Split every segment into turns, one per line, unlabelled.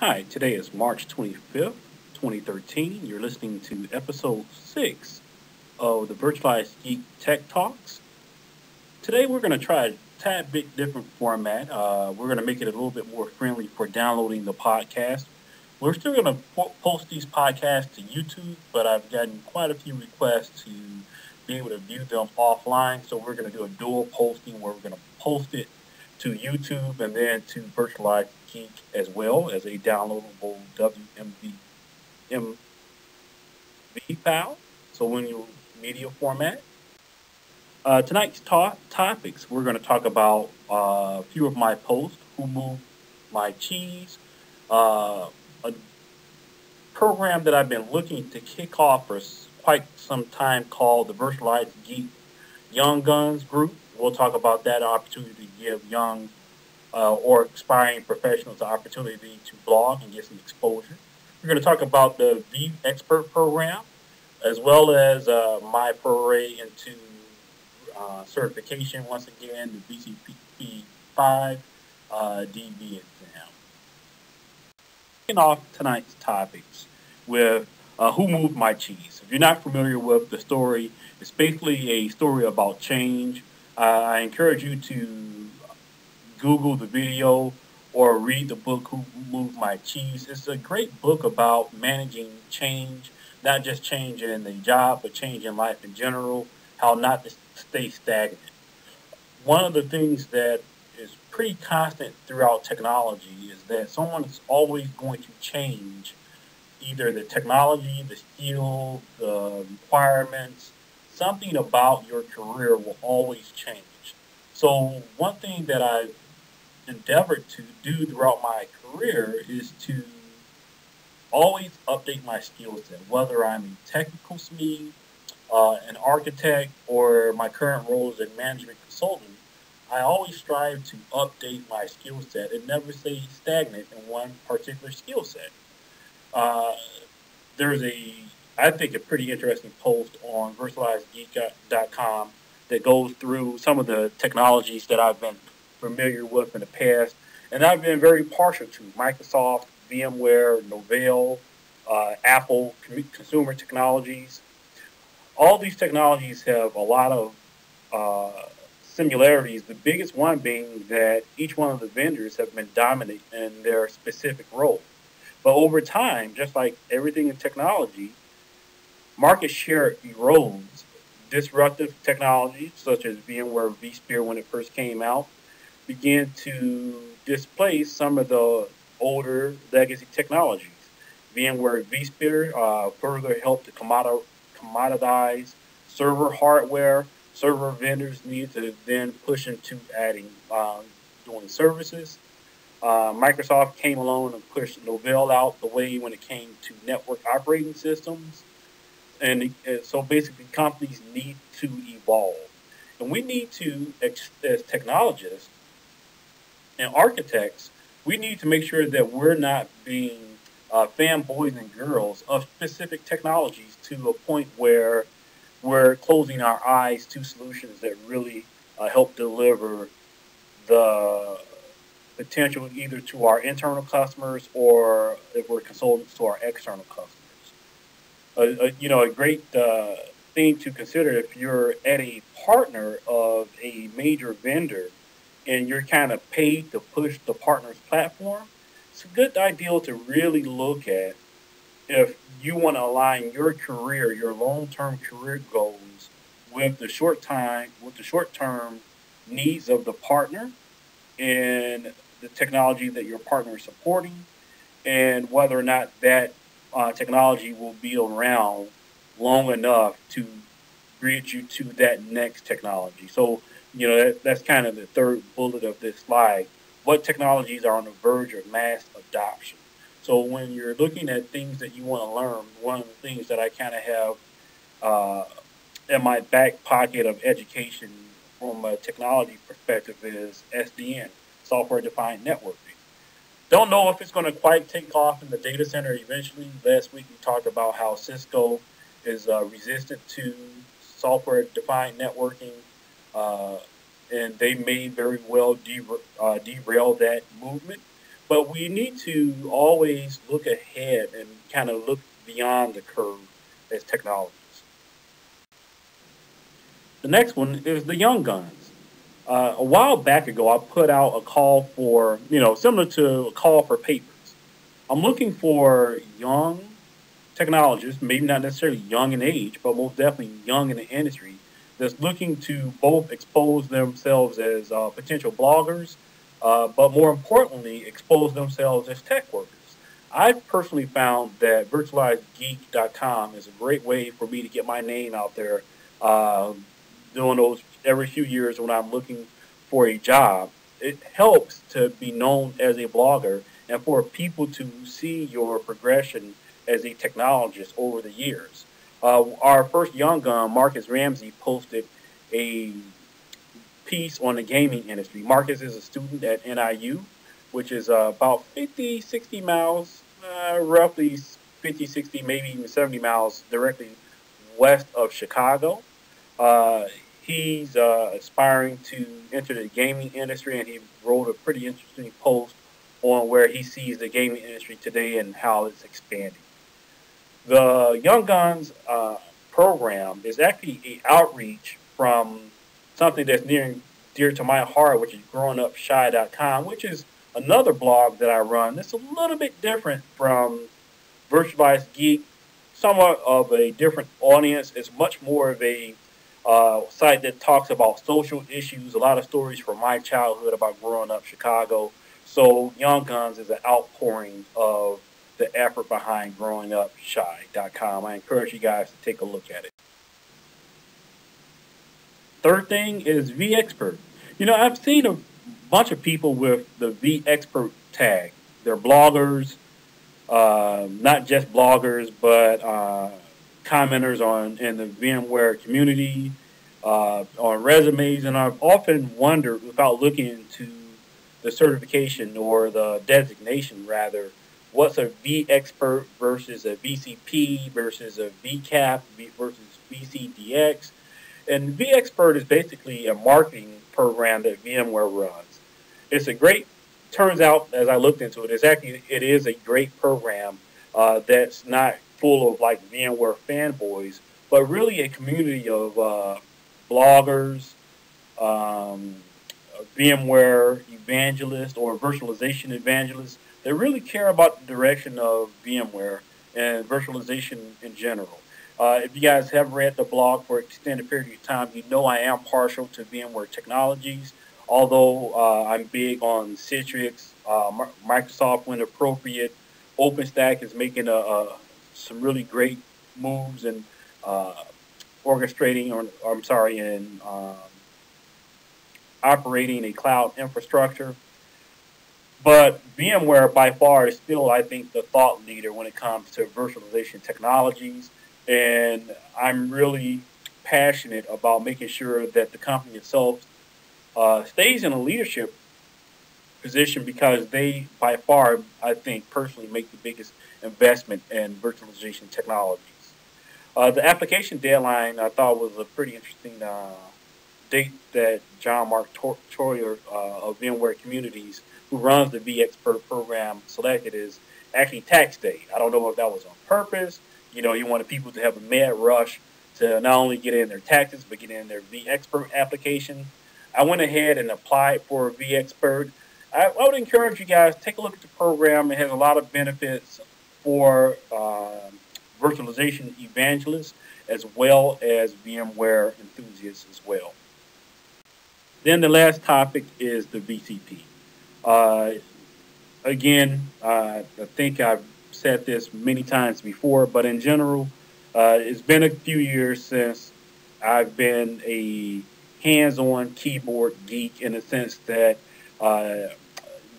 Hi, today is March 25th, 2013. You're listening to episode 6 of the Virtualized Geek Tech Talks. Today we're going to try a tad bit different format. We're going to make it a little bit more friendly for downloading the podcast. We're still going to post these podcasts to YouTube, but I've gotten quite a few requests to be able to view them offline. So we're going to do a dual posting where we're going to post it to YouTube and then to Virtualized Geek as well as a downloadable WMV file. So in your media format. Tonight's topics, we're going to talk about a few of my posts, who moved my cheese, a program that I've been looking to kick off for quite some time called the Virtualized Geek Young Guns Group. We'll talk about that opportunity to give young or aspiring professionals the opportunity to blog and get some exposure. We're going to talk about the vExpert program, as well as my foray into certification, once again, the BCP 5 DV exam. Kicking off tonight's topics with Who Moved My Cheese. If you're not familiar with the story, it's basically a story about change. I encourage you to Google the video or read the book Who Moved My Cheese. It's a great book about managing change, not just change in the job, but change in life in general, how not to stay stagnant. One of the things that is pretty constant throughout technology is that someone is always going to change either the technology, the skill, the requirements, something about your career will always change. So one thing that I've endeavored to do throughout my career is to always update my skill set, whether I'm a technical SME, an architect, or my current role as a management consultant. I always strive to update my skill set and never stay stagnant in one particular skill set. Uh, there's I think, a pretty interesting post on virtualizedgeek.com that goes through some of the technologies that I've been familiar with in the past, and I've been very partial to Microsoft, VMware, Novell, Apple, consumer technologies. All these technologies have a lot of similarities. The biggest one being that each one of the vendors have been dominant in their specific role. But over time, just like everything in technology, market share erodes. Disruptive technologies such as VMware vSphere when it first came out began to displace some of the older legacy technologies. VMware vSphere further helped to commoditize server hardware. Server vendors need to then push into adding doing services. Microsoft came along and pushed Novell out the way when it came to network operating systems. And so basically, companies need to evolve. And we need to, as technologists and architects, we need to make sure that we're not being fanboys and girls of specific technologies to a point where we're closing our eyes to solutions that really help deliver the potential either to our internal customers or if we're consultants to our external customers. A great thing to consider if you're at a partner of a major vendor and you're kind of paid to push the partner's platform, it's a good idea to really look at if you want to align your career, your long-term career goals with the short-term needs of the partner and the technology that your partner is supporting, and whether or not that technology will be around long enough to bridge you to that next technology. So, that's kind of the third bullet of this slide. What technologies are on the verge of mass adoption? So when you're looking at things that you want to learn, one of the things that I kind of have uh, in my back pocket of education from a technology perspective is SDN, software defined networking. Don't know if it's going to quite take off in the data center eventually. Last week we talked about how Cisco is resistant to software defined networking, uh, and they may very well derail that movement. but we need to always look ahead and kind of look beyond the curve as technologies. The next one is the young guns. A while back ago, I put out a call for, similar to a call for papers. I'm looking for young technologists, maybe not necessarily young in age, but most definitely young in the industry, that's looking to both expose themselves as potential bloggers, but more importantly, expose themselves as tech workers. I've personally found that virtualizedgeek.com is a great way for me to get my name out there, uh, doing those every few years when I'm looking for a job. It helps to be known as a blogger and for people to see your progression as a technologist over the years. Our first young gun, Marcus Ramsey, posted a piece on the gaming industry. Marcus is a student at NIU, which is about 50, 60 miles, roughly 50, 60, maybe even 70 miles directly west of Chicago. Uh, he's aspiring to enter the gaming industry, and he wrote a pretty interesting post on where he sees the gaming industry today and how it's expanding. The Young Guns program is actually a outreach from something that's near and dear to my heart, which is growingupshy.com, which is another blog that I run. It's a little bit different from Virtualized Geek, somewhat of a different audience. It's much more of a site that talks about social issues, a lot of stories from my childhood about growing up Chicago. So Young Guns is an outpouring of the effort behind growingupshy.com. I encourage you guys to take a look at it. Third thing is vExpert. I've seen a bunch of people with the vExpert tag. They're bloggers, not just bloggers, but commenters on in the VMware community, on resumes, and I've often wondered, without looking into the certification or the designation, rather, what's a vExpert versus a VCP versus a VCAP versus VCDX. And vExpert is basically a marketing program that VMware runs. It's a great, turns out as I looked into it is a great program that's not full of like VMware fanboys, but really a community of bloggers, um, VMware evangelists or virtualization evangelists that really care about the direction of VMware and virtualization in general. If you guys have read the blog for an extended period of time, you know I am partial to VMware technologies, although I'm big on Citrix, Microsoft when appropriate. OpenStack is making some really great moves and uh, orchestrating, or I'm sorry, and operating a cloud infrastructure. But VMware by far is still, I think, the thought leader when it comes to virtualization technologies. And I'm really passionate about making sure that the company itself stays in a leadership position because they, by far, I think, personally make the biggest investment in virtualization technologies. The application deadline I thought was a pretty interesting date that John Mark Troyer of VMware Communities, who runs the vExpert program, selected is actually tax day. I don't know if that was on purpose. He wanted people to have a mad rush to not only get in their taxes, but get in their vExpert application. I went ahead and applied for vExpert. I would encourage you guys, take a look at the program. It has a lot of benefits for virtualization evangelists as well as VMware enthusiasts as well. Then the last topic is the VCP. Uh, Again, I think I've said this many times before, but in general, it's been a few years since I've been a hands-on keyboard geek in the sense that uh,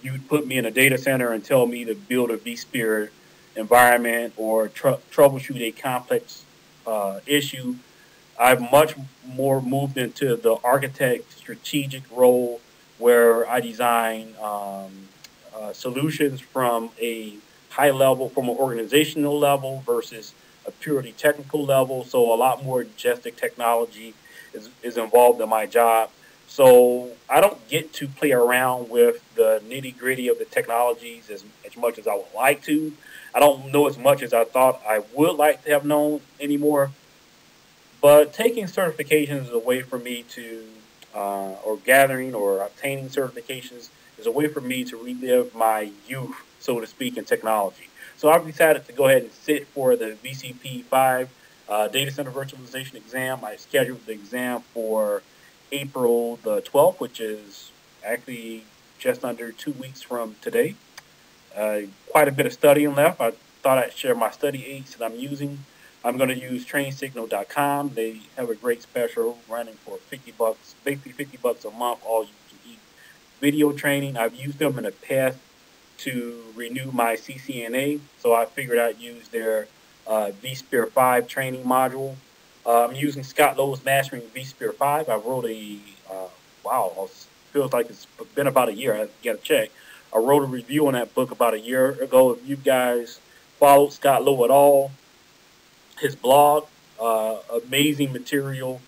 you'd put me in a data center and tell me to build a vSphere environment or troubleshoot a complex issue. I've much more moved into the architect strategic role where I design solutions from a high level, from an organizational level versus a purely technical level. So a lot more majestic technology is involved in my job. So I don't get to play around with the nitty gritty of the technologies as much as I would like to. I don't know as much as I thought I would like to have known anymore. But taking certifications is a way for me to, or gathering or obtaining certifications is a way for me to relive my youth, so to speak, in technology. So I've decided to go ahead and sit for the VCP 5 data center virtualization exam. I scheduled the exam for April the 12th, which is actually just under 2 weeks from today. Quite a bit of studying left. I thought I'd share my study aids that I'm using. I'm going to use trainsignal.com. They have a great special running for $50, basically $50 a month, all you can eat video training. I've used them in the past to renew my CCNA, so I figured I'd use their vSphere 5 training module. I'm using Scott Lowe's Mastering vSphere 5. I wrote wow, feels like it's been about a year. I got to check. I wrote a review on that book about a year ago. If you guys followed Scott Lowe at all, his blog, amazing material,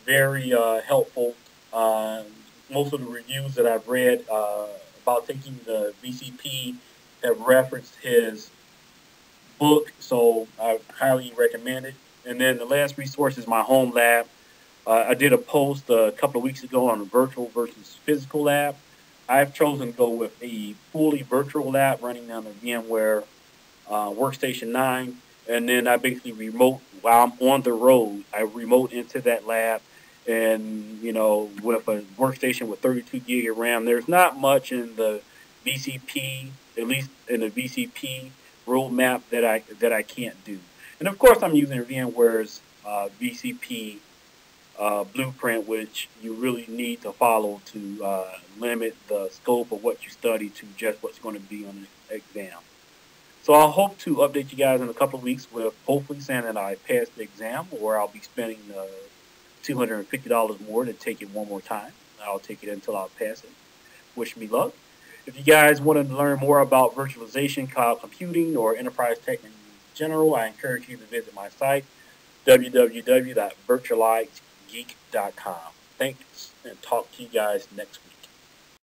very helpful. Uh, Most of the reviews that I've read about taking the VCP have referenced his book, so I highly recommend it. And then the last resource is my home lab. I did a post a couple of weeks ago on the virtual versus physical lab. I've chosen to go with a fully virtual lab running on the VMware Workstation 9. And then I basically remote, while I'm on the road, I remote into that lab. And, with a workstation with 32 gig of RAM, there's not much in the VCP, at least in the VCP roadmap that I can't do. And of course, I'm using VMware's VCP blueprint, which you really need to follow to limit the scope of what you study to just what's going to be on the exam. So I hope to update you guys in a couple of weeks with hopefully saying that I passed the exam, or I'll be spending $250 more to take it one more time. I'll take it until I pass it. Wish me luck. If you guys want to learn more about virtualization, cloud computing, or enterprise tech in general, I encourage you to visit my site, www.virtualizedgeek.com. Thanks, and talk to you guys next week.